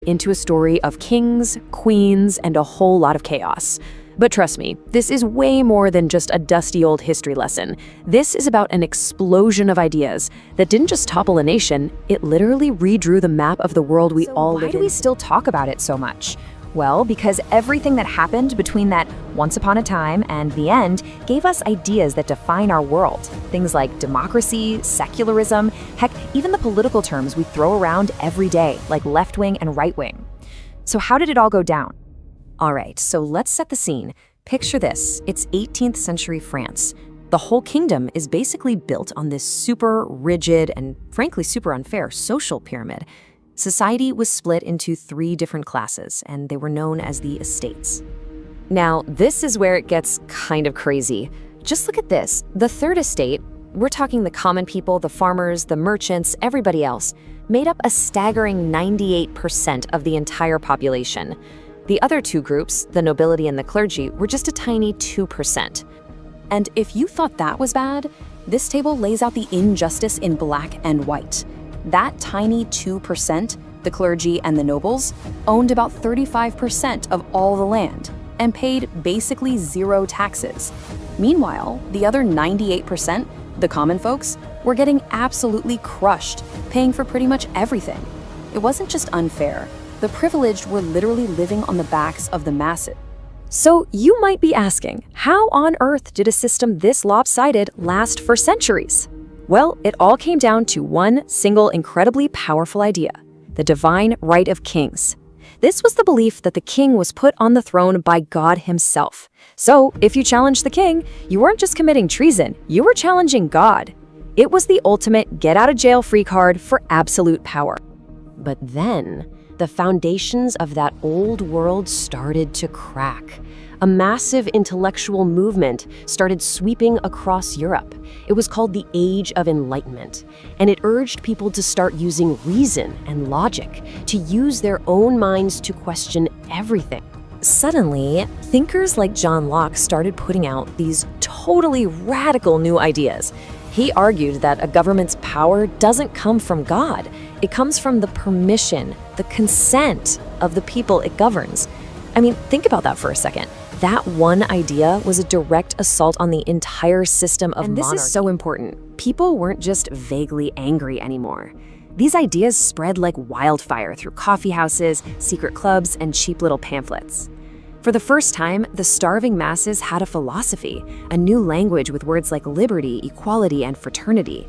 into a story of kings, queens, and a whole lot of chaos. But trust me, this is way more than just a dusty old history lesson. This is about an explosion of ideas that didn't just topple a nation, it literally redrew the map of the world we all live in. Why do we still talk about it so much? Well, because everything that happened between that once upon a time and the end gave us ideas that define our world. Things like democracy, secularism, heck, even the political terms we throw around every day, like left-wing and right-wing. So how did it all go down? All right, so let's set the scene. Picture this, it's 18th century France. The whole kingdom is basically built on this super rigid and frankly super unfair social pyramid. Society was split into 3 different classes, and they were known as the estates. Now, this is where it gets kind of crazy. Just look at this. The third estate, we're talking the common people, the farmers, the merchants, everybody else, made up a staggering 98% of the entire population. The other 2 groups, the nobility and the clergy, were just a tiny 2%. And if you thought that was bad, this table lays out the injustice in black and white. That tiny 2%, the clergy and the nobles, owned about 35% of all the land and paid basically 0 taxes. Meanwhile, the other 98%, the common folks, were getting absolutely crushed, paying for pretty much everything. It wasn't just unfair. The privileged were literally living on the backs of the masses. So you might be asking, how on earth did a system this lopsided last for centuries? Well, it all came down to one single incredibly powerful idea, the divine right of kings. This was the belief that the king was put on the throne by God himself. So if you challenged the king, you weren't just committing treason, you were challenging God. It was the ultimate get-out-of-jail-free card for absolute power. But then, the foundations of that old world started to crack. A massive intellectual movement started sweeping across Europe. It was called the Age of Enlightenment, and it urged people to start using reason and logic, to use their own minds to question everything. Suddenly, thinkers like John Locke started putting out these totally radical new ideas. He argued that a government's power doesn't come from God. It comes from the permission, the consent of the people it governs. I mean, think about that for a second. That one idea was a direct assault on the entire system of monarchy. And this is so important. People weren't just vaguely angry anymore. These ideas spread like wildfire through coffee houses, secret clubs, and cheap little pamphlets. For the first time, the starving masses had a philosophy, a new language with words like liberty, equality, and fraternity.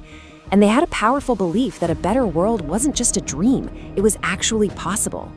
And they had a powerful belief that a better world wasn't just a dream, it was actually possible.